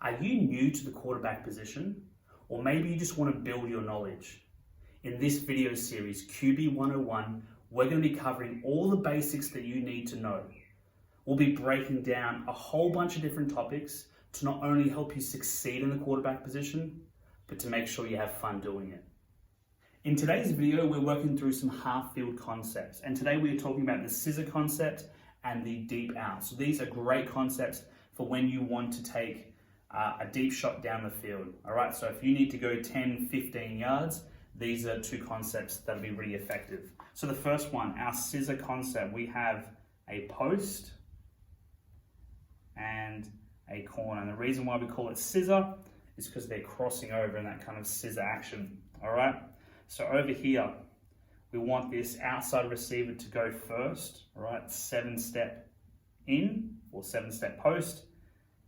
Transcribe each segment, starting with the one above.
Are you new to the quarterback position? Or maybe you just want to build your knowledge? In this video series, QB101, we're going to be covering all the basics that you need to know. We'll be breaking down a whole bunch of different topics to not only help you succeed in the quarterback position, but to make sure you have fun doing it. In today's video, we're working through some half-field concepts, and today we're talking about the scissor concept and the deep out. So these are great concepts for when you want to take a deep shot down the field. All right, so if you need to go 10, 15 yards, these are two concepts that'll be really effective. So the first one, our scissor concept, we have a post and a corner. And the reason why we call it scissor is because they're crossing over in that kind of scissor action. All right, so over here, we want this outside receiver to go first, all right? 7-step in or 7-step post,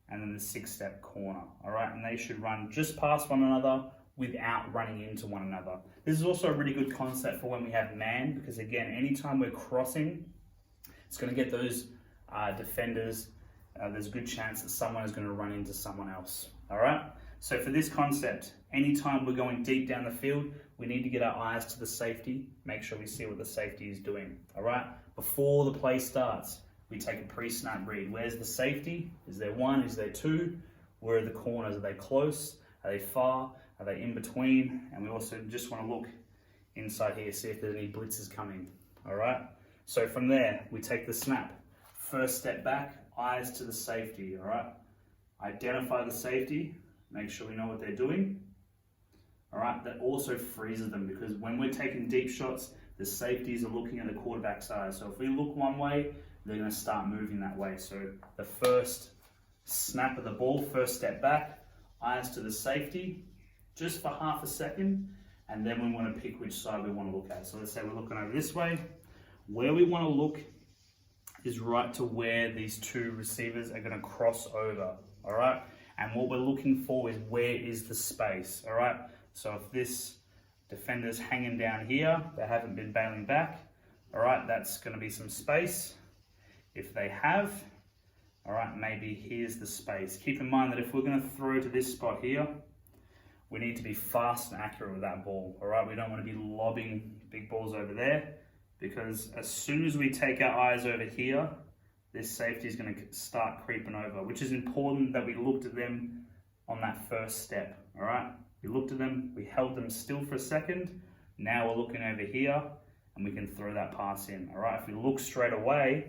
and then the 6-step corner, all right? And they should run just past one another without running into one another. This is also a really good concept for when we have man, because again, anytime we're crossing, it's gonna get those defenders, there's a good chance that someone is gonna run into someone else, all right? So for this concept, anytime we're going deep down the field, we need to get our eyes to the safety, make sure we see what the safety is doing, all right? Before the play starts, we take a pre-snap read. Where's the safety? Is there one? Is there two? Where are the corners? Are they close? Are they far? Are they in between? And we also just want to look inside here, see if there's any blitzes coming, all right? So from there, we take the snap. First step back, eyes to the safety, all right? Identify the safety, make sure we know what they're doing, all right? That also freezes them, because when we're taking deep shots, the safeties are looking at the quarterback's eyes. So if we look one way, they're going to start moving that way. So the first snap of the ball, first step back, eyes to the safety, just for half a second, and then we want to pick which side we want to look at. So let's say we're looking over this way. Where we want to look is right to where these two receivers are going to cross over, all right? And what we're looking for is where is the space, all right? So if this defender's hanging down here, they haven't been bailing back, all right, that's going to be some space. If they have, all right, maybe here's the space. Keep in mind that if we're going to throw to this spot here, we need to be fast and accurate with that ball, all right? We don't want to be lobbing big balls over there, because as soon as we take our eyes over here, this safety is going to start creeping over, which is important that we looked at them on that first step, all right? We looked at them, we held them still for a second. Now we're looking over here and we can throw that pass in, all right? If we look straight away,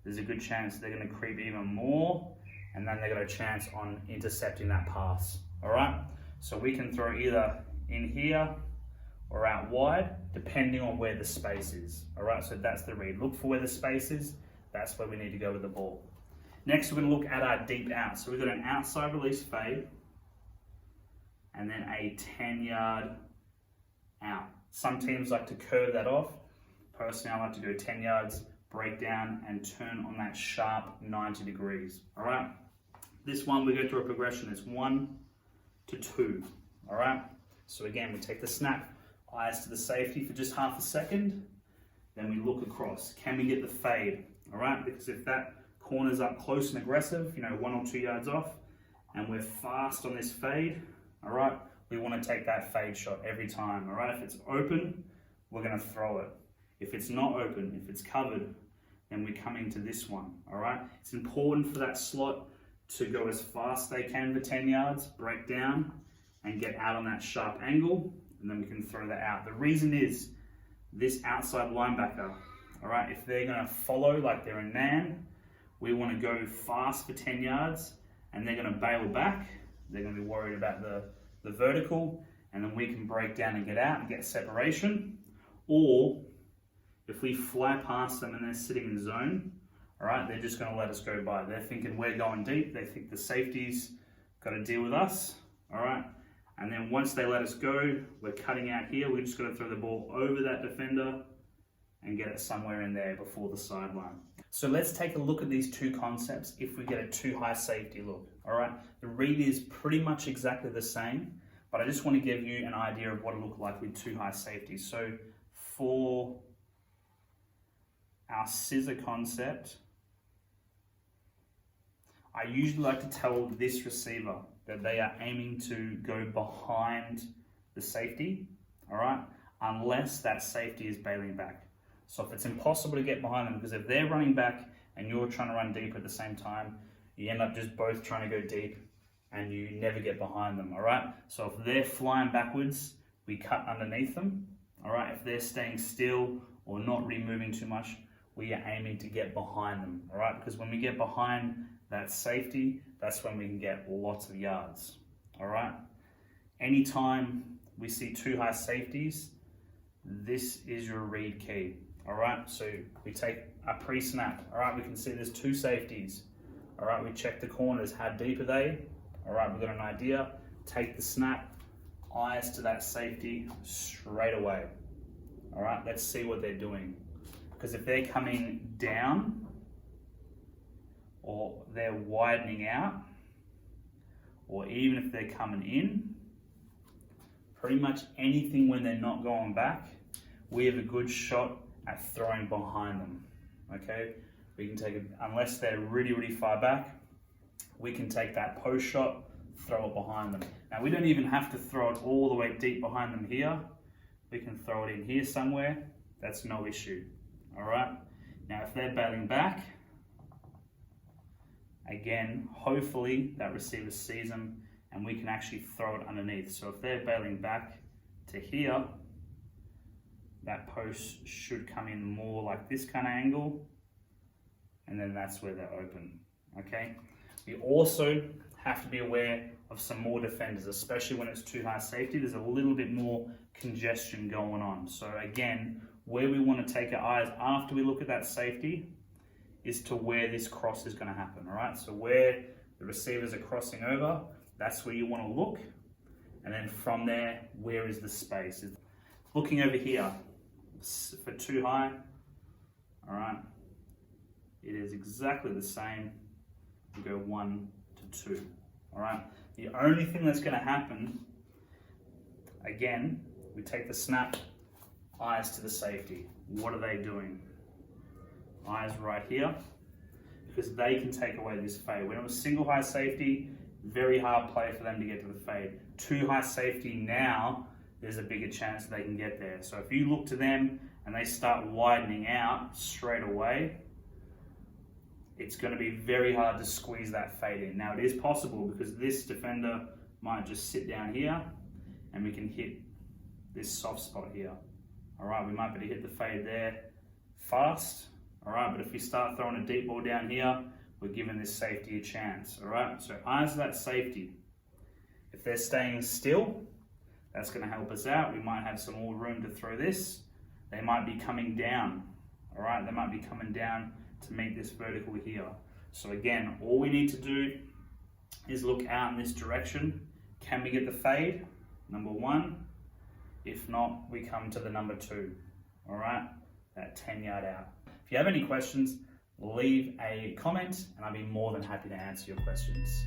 there's a good chance they're going to creep even more, and then they got a chance on intercepting that pass, all right? So we can throw either in here or out wide, depending on where the space is, all right? So that's the read. Look for where the space is. That's where we need to go with the ball. Next, we're going to look at our deep out. So we've got an outside release fade, and then a 10-yard out. Some teams like to curve that off. Personally, I like to go 10 yards, break down, and turn on that sharp 90 degrees, all right? This one, we go through a progression. It's 1 to 2, all right? So again, we take the snap, eyes to the safety for just half a second, then we look across. Can we get the fade, all right? Because if that corner's up close and aggressive, 1 or 2 yards off, and we're fast on this fade, all right, we want to take that fade shot every time, all right? If it's open, we're going to throw it. If it's not open, if it's covered, then we come into this one, all right? It's important for that slot to go as fast as they can for 10 yards, break down, and get out on that sharp angle, and then we can throw that out. The reason is this outside linebacker, all right, if they're going to follow like they're in man, we want to go fast for 10 yards, and they're going to bail back. They're going to be worried about the vertical, and then we can break down and get out and get separation. Or if we fly past them and they're sitting in zone, all right, they're just going to let us go by. They're thinking we're going deep. They think the safety's got to deal with us, all right? And then once they let us go, we're cutting out here. We're just going to throw the ball over that defender and get it somewhere in there before the sideline. So let's take a look at these two concepts if we get a too high safety look, all right? The read is pretty much exactly the same, but I just want to give you an idea of what it looked like with too high safety. So for our scissor concept, I usually like to tell this receiver that they are aiming to go behind the safety, all right, unless that safety is bailing back. So if it's impossible to get behind them, because if they're running back and you're trying to run deep at the same time, you end up just both trying to go deep and you never get behind them, all right? So if they're flying backwards, we cut underneath them, all right? If they're staying still or not really moving too much, we are aiming to get behind them, all right? Because when we get behind that safety, that's when we can get lots of yards, all right? Anytime we see two high safeties, this is your read key, all right? So we take a pre-snap, all right? We can see there's two safeties, all right? We check the corners, how deep are they? All right, we've got an idea. Take the snap, eyes to that safety straight away. All right, let's see what they're doing. Because if they're coming down or they're widening out, or even if they're coming in, pretty much anything when they're not going back, we have a good shot at throwing behind them, okay? We can take it, unless they're really, really far back, we can take that post shot, throw it behind them. Now we don't even have to throw it all the way deep behind them here. We can throw it in here somewhere. That's no issue, all right? Now if they're bailing back, again, hopefully that receiver sees them and we can actually throw it underneath. So if they're bailing back to here, that post should come in more like this kind of angle, and then that's where they're open, okay? We also have to be aware of some more defenders, especially when it's too high safety. There's a little bit more congestion going on. So again, where we want to take our eyes after we look at that safety is to where this cross is going to happen, all right? So where the receivers are crossing over, that's where you want to look. And then from there, where is the space? Looking over here for too high, all right? It is exactly the same. We go 1 to 2, all right? The only thing that's gonna happen, again, we take the snap, eyes to the safety. What are they doing? Eyes right here, because they can take away this fade. When it was single high safety, very hard play for them to get to the fade. Two high safety now, there's a bigger chance they can get there. So if you look to them and they start widening out straight away, it's going to be very hard to squeeze that fade in. Now it is possible because this defender might just sit down here and we can hit this soft spot here. All right, we might be able to hit the fade there fast. All right, but if we start throwing a deep ball down here, we're giving this safety a chance. All right, so eyes to that safety. If they're staying still, that's going to help us out. We might have some more room to throw this. They might be coming down. All right, they might be coming down to meet this vertical here. So again, all we need to do is look out in this direction. Can we get the fade? Number 1. If not, we come to the number 2. All right, that 10-yard out. If you have any questions, leave a comment and I'll be more than happy to answer your questions.